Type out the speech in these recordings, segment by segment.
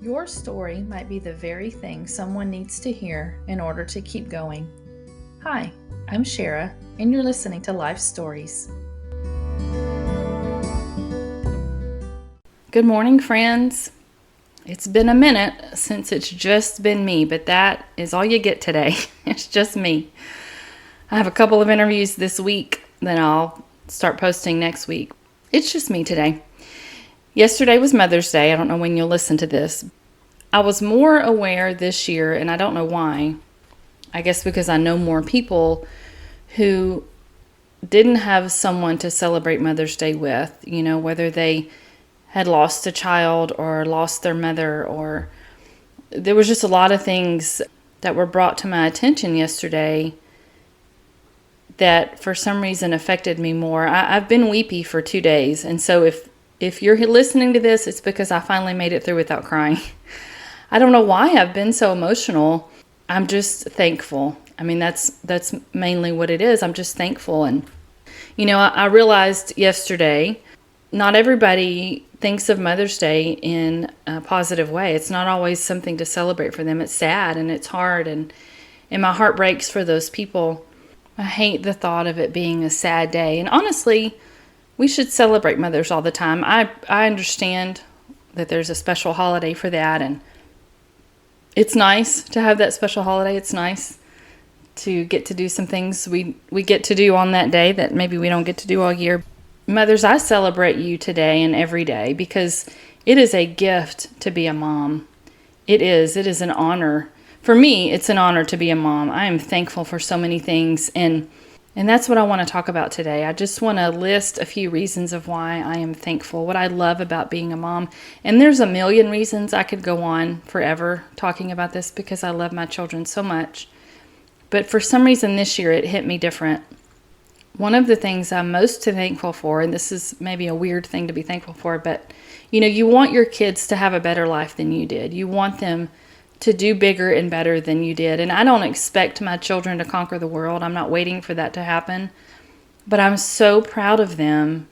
Your story might be the very thing someone needs to hear in order to keep going. Hi, I'm Shara, and you're listening to Life Stories. Good morning, friends. It's been a minute since it's just been me, but that is all you get today. It's just me. I have a couple of interviews this week, then I'll start posting next week. It's just me today. Yesterday was Mother's Day. I don't know when you'll listen to this. I was more aware this year, and I don't know why. I guess because I know more people who didn't have someone to celebrate Mother's Day with, whether they had lost a child or lost their mother, or there was just a lot of things that were brought to my attention yesterday that for some reason affected me more. I've been weepy for 2 days, and so if you're listening to this, it's because I finally made it through without crying. I don't know why I've been so emotional. I'm just thankful. I mean, that's mainly what it is. I'm just thankful. And, I realized yesterday, not everybody thinks of Mother's Day in a positive way. It's not always something to celebrate for them. It's sad and it's hard, and my heart breaks for those people. I hate the thought of it being a sad day. And honestly, we should celebrate mothers all the time. I understand that there's a special holiday for that, and it's nice to have that special holiday. It's nice to get to do some things we get to do on that day that maybe we don't get to do all year. Mothers, I celebrate you today and every day because it is a gift to be a mom. It is an honor. For me, it's an honor to be a mom. I am thankful for so many things, and that's what I want to talk about today. I just want to list a few reasons of why I am thankful, what I love about being a mom. And there's a million reasons. I could go on forever talking about this because I love my children so much. But for some reason this year it hit me different. One of the things I'm most thankful for, and this is maybe a weird thing to be thankful for, but you want your kids to have a better life than you did. You want them to do bigger and better than you did. And I don't expect my children to conquer the world. I'm not waiting for that to happen. But I'm so proud of them.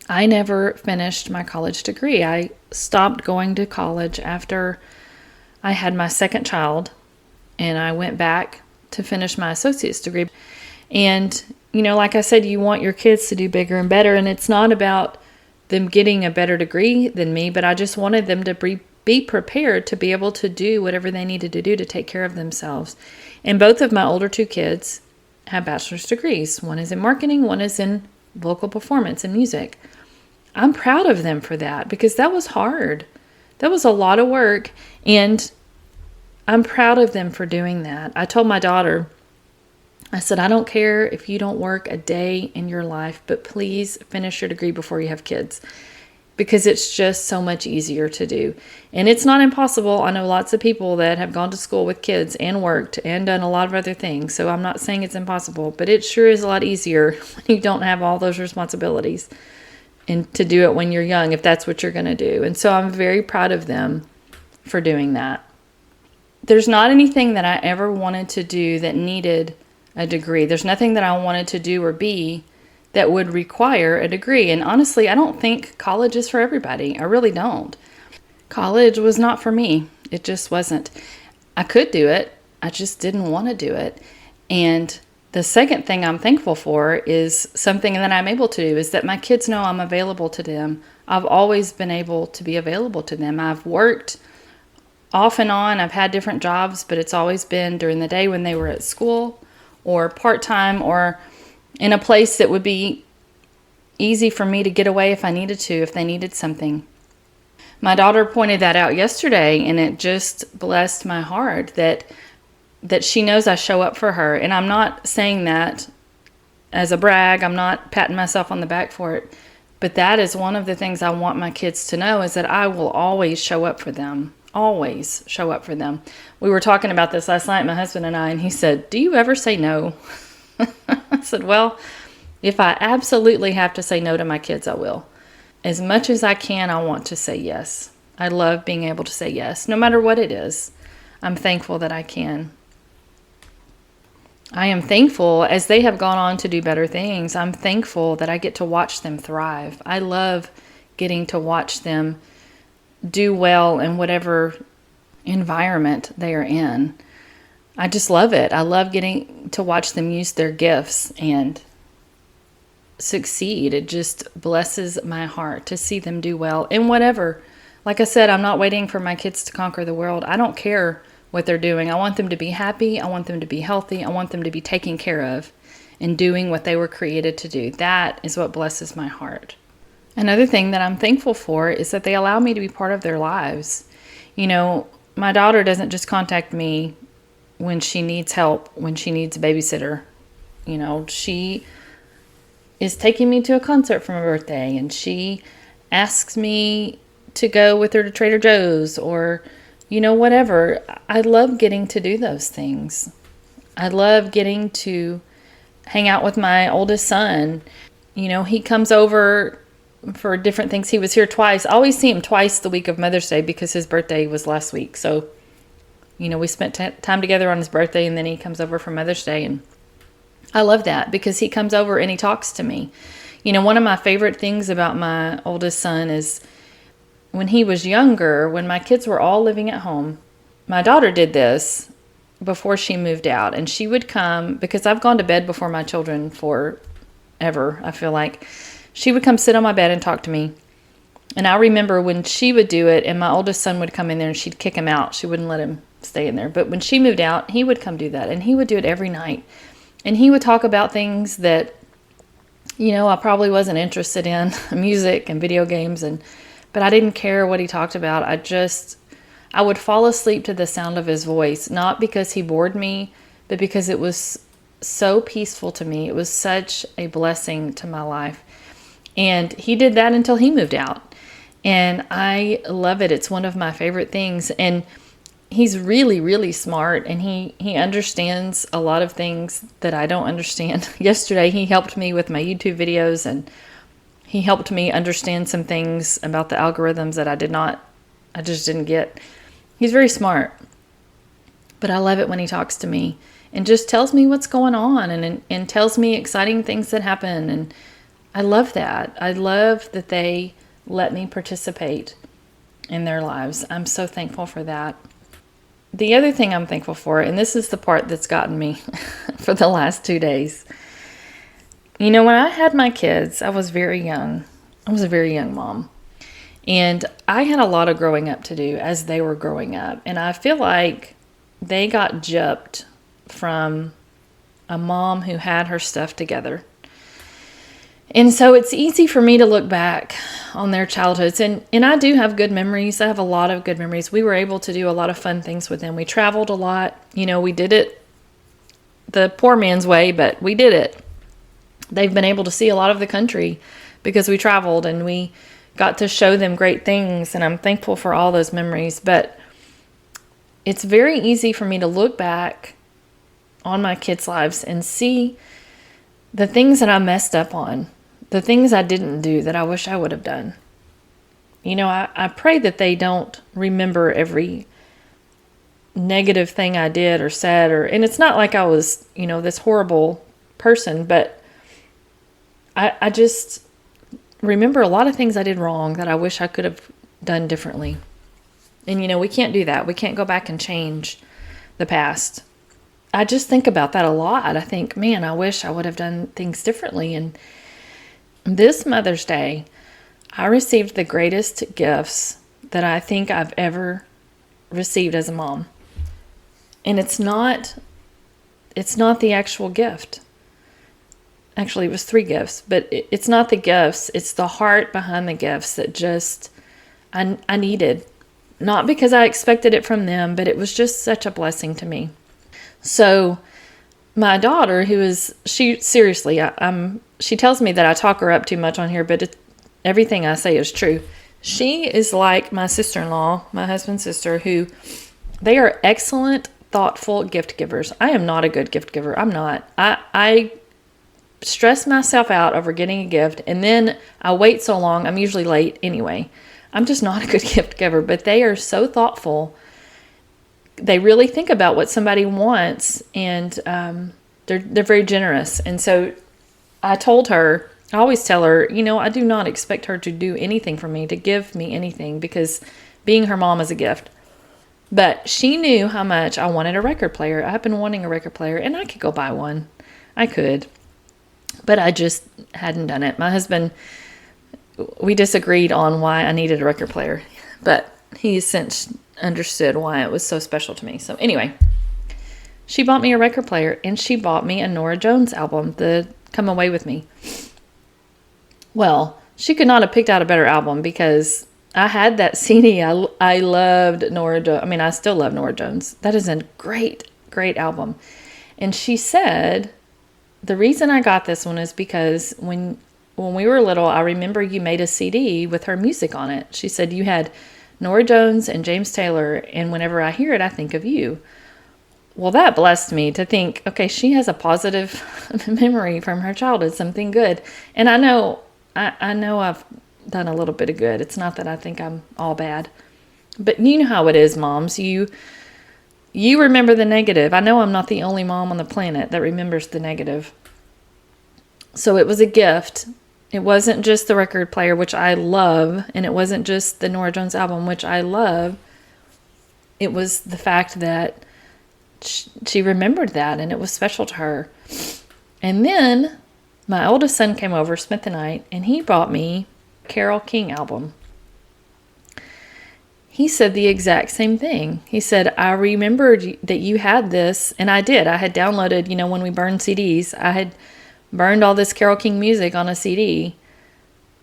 I never finished my college degree. I stopped going to college after I had my second child, and I went back to finish my associate's degree. And, like I said, you want your kids to do bigger and better. And it's not about them getting a better degree than me, but I just wanted them to be prepared to be able to do whatever they needed to do to take care of themselves. And both of my older two kids have bachelor's degrees. One is in marketing, one is in vocal performance and music. I'm proud of them for that because that was hard. That was a lot of work, and I'm proud of them for doing that. I told my daughter, I said, I don't care if you don't work a day in your life, but please finish your degree before you have kids. Because it's just so much easier to do. And it's not impossible. I know lots of people that have gone to school with kids and worked and done a lot of other things. So I'm not saying it's impossible, but it sure is a lot easier when you don't have all those responsibilities and to do it when you're young, if that's what you're going to do. And so I'm very proud of them for doing that. There's not anything that I ever wanted to do that needed a degree. There's nothing that I wanted to do or be that would require a degree. And honestly, I don't think college is for everybody. I really don't. College was not for me. It just wasn't. I could do it. I just didn't want to do it. And the second thing I'm thankful for is something that I'm able to do is that my kids know I'm available to them. I've always been able to be available to them. I've worked off and on. I've had different jobs, but it's always been during the day when they were at school or part-time or in a place that would be easy for me to get away if I needed to, if they needed something. My daughter pointed that out yesterday, and it just blessed my heart that she knows I show up for her. And I'm not saying that as a brag. I'm not patting myself on the back for it. But that is one of the things I want my kids to know is that I will always show up for them. Always show up for them. We were talking about this last night, my husband and I, and he said, "Do you ever say no?" I said, well, if I absolutely have to say no to my kids, I will. As much as I can, I want to say yes. I love being able to say yes, no matter what it is. I'm thankful that I can. I am thankful as they have gone on to do better things. I'm thankful that I get to watch them thrive. I love getting to watch them do well in whatever environment they are in. I just love it. I love getting to watch them use their gifts and succeed. It just blesses my heart to see them do well in whatever. Like I said, I'm not waiting for my kids to conquer the world. I don't care what they're doing. I want them to be happy. I want them to be healthy. I want them to be taken care of and doing what they were created to do. That is what blesses my heart. Another thing that I'm thankful for is that they allow me to be part of their lives. You know, my daughter doesn't just contact me when she needs help, when she needs a babysitter. You know, she is taking me to a concert for my birthday, and she asks me to go with her to Trader Joe's or, you know, whatever. I love getting to do those things. I love getting to hang out with my oldest son. You know, he comes over for different things. He was here twice. I always see him twice the week of Mother's Day because his birthday was last week. So, you know, we spent time together on his birthday, and then he comes over for Mother's Day, and I love that because he comes over and he talks to me. You know, one of my favorite things about my oldest son is when he was younger, when my kids were all living at home, my daughter did this before she moved out, and she would come, because I've gone to bed before my children forever, I feel like. She would come sit on my bed and talk to me. And I remember when she would do it and my oldest son would come in there and she'd kick him out. She wouldn't let him stay in there. But when she moved out, he would come do that, and he would do it every night. And he would talk about things that, you know, I probably wasn't interested in, music and video games, but I didn't care what he talked about. I would fall asleep to the sound of his voice, not because he bored me, but because it was so peaceful to me. It was such a blessing to my life. And he did that until he moved out. And I love it. It's one of my favorite things. And he's really, really smart, and he understands a lot of things that I don't understand. Yesterday, he helped me with my YouTube videos, and he helped me understand some things about the algorithms that I just didn't get. He's very smart, but I love it when he talks to me and just tells me what's going on and tells me exciting things that happen. And I love that. I love that they let me participate in their lives. I'm so thankful for that. The other thing I'm thankful for, and this is the part that's gotten me for the last 2 days. You know, when I had my kids, I was very young. I was a very young mom. And I had a lot of growing up to do as they were growing up. And I feel like they got gypped from a mom who had her stuff together. And so it's easy for me to look back on their childhoods. And I do have good memories. I have a lot of good memories. We were able to do a lot of fun things with them. We traveled a lot. You know, we did it the poor man's way, but we did it. They've been able to see a lot of the country because we traveled, and we got to show them great things. And I'm thankful for all those memories. But it's very easy for me to look back on my kids' lives and see the things that I messed up on. The things I didn't do that I wish I would have done. You know, I pray that they don't remember every negative thing I did or said, and it's not like I was, you know, this horrible person, but I just remember a lot of things I did wrong that I wish I could have done differently. And, you know, we can't do that. We can't go back and change the past. I just think about that a lot. I think, man, I wish I would have done things differently. And this Mother's Day, I received the greatest gifts that I think I've ever received as a mom. And it's not the actual gift. Actually, it was 3 gifts, but it's not the gifts. It's the heart behind the gifts that just I needed. Not because I expected it from them, but it was just such a blessing to me. So my daughter, she tells me that I talk her up too much on here, but everything I say is true. She is like my sister-in-law, my husband's sister, who they are excellent, thoughtful gift givers. I am not a good gift giver. I'm not. I stress myself out over getting a gift, and then I wait so long. I'm usually late anyway. I'm just not a good gift giver, but they are so thoughtful. They really think about what somebody wants, and they're very generous. And so I always tell her, you know, I do not expect her to do anything for me, to give me anything, because being her mom is a gift. But she knew how much I wanted a record player. I've been wanting a record player, and I could go buy one. I could. But I just hadn't done it. My husband, we disagreed on why I needed a record player. But he since understood why it was so special to me. So anyway, she bought me a record player, and she bought me a Norah Jones album, the Come Away With Me. Well, she could not have picked out a better album because I had that CD. I loved Norah Jones. I mean, I still love Norah Jones. That is a great, great album. And she said, the reason I got this one is because when we were little, I remember you made a CD with her music on it. She said you had Norah Jones and James Taylor, and whenever I hear it, I think of you. Well, that blessed me to think, okay, she has a positive memory from her childhood, something good. And I know I've done a little bit of good. It's not that I think I'm all bad. But you know how it is, moms. You remember the negative. I know I'm not the only mom on the planet that remembers the negative. So it was a gift. It wasn't just the record player, which I love, and it wasn't just the Norah Jones album, which I love. It was the fact that she remembered that, and it was special to her. And then my oldest son came over, spent the night, and he brought me a Carole King album. He said the exact same thing. He said, I remembered that you had this, and I did. I had downloaded, when we burned CDs, I had burned all this Carole King music on a CD,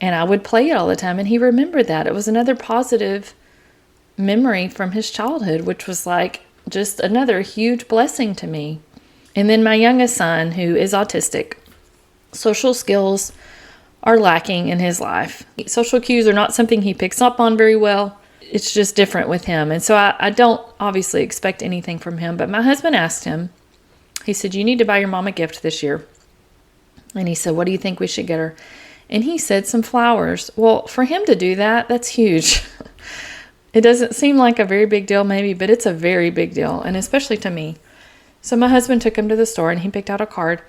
and I would play it all the time, and he remembered that. It was another positive memory from his childhood, which was like just another huge blessing to me. And then my youngest son, who is autistic, social skills are lacking in his life. Social cues are not something he picks up on very well. It's just different with him. And so I don't obviously expect anything from him. But my husband asked him, he said, you need to buy your mom a gift this year. And he said, what do you think we should get her? And he said, some flowers. Well, for him to do that, that's huge. It doesn't seem like a very big deal maybe, but it's a very big deal. And especially to me. So my husband took him to the store and he picked out a card.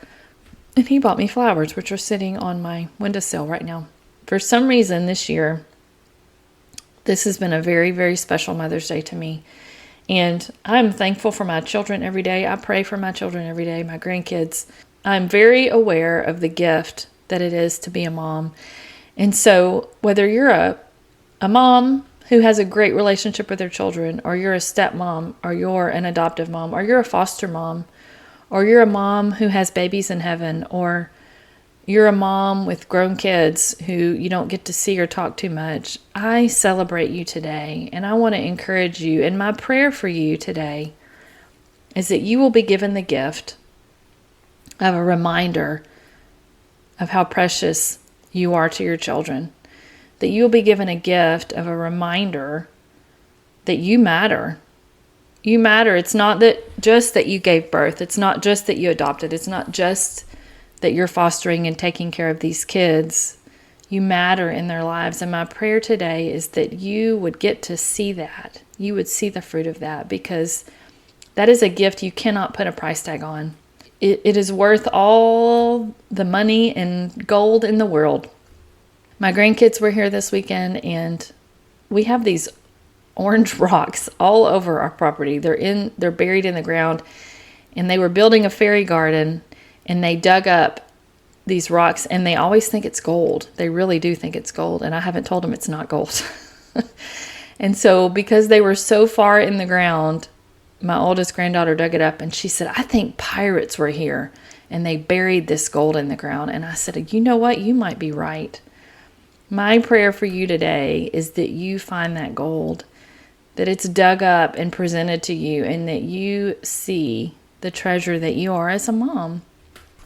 And he bought me flowers, which are sitting on my windowsill right now. For some reason this year, this has been a very, very special Mother's Day to me. And I'm thankful for my children every day. I pray for my children every day, my grandkids. I'm very aware of the gift that it is to be a mom. And so whether you're a mom who has a great relationship with their children, or you're a stepmom, or you're an adoptive mom, or you're a foster mom, or you're a mom who has babies in heaven, or you're a mom with grown kids who you don't get to see or talk too much, I celebrate you today, and I want to encourage you. And my prayer for you today is that you will be given the gift of a reminder of how precious you are to your children, that you will be given a gift of a reminder that you matter. You matter. It's not just that you gave birth. It's not just that you adopted. It's not just that you're fostering and taking care of these kids. You matter in their lives. And my prayer today is that you would get to see that. You would see the fruit of that, because that is a gift you cannot put a price tag on. It is worth all the money and gold in the world. My grandkids were here this weekend, and we have these orange rocks all over our property. They're buried in the ground, and they were building a fairy garden, and they dug up these rocks, and they always think it's gold. They really do think it's gold, and I haven't told them it's not gold. And so because they were so far in the ground, my oldest granddaughter dug it up, and she said, I think pirates were here, and they buried this gold in the ground. And I said, you know what? You might be right. My prayer for you today is that you find that gold, that it's dug up and presented to you, and that you see the treasure that you are as a mom.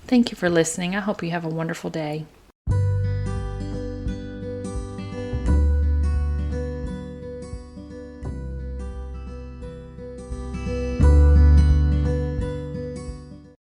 Thank you for listening. I hope you have a wonderful day.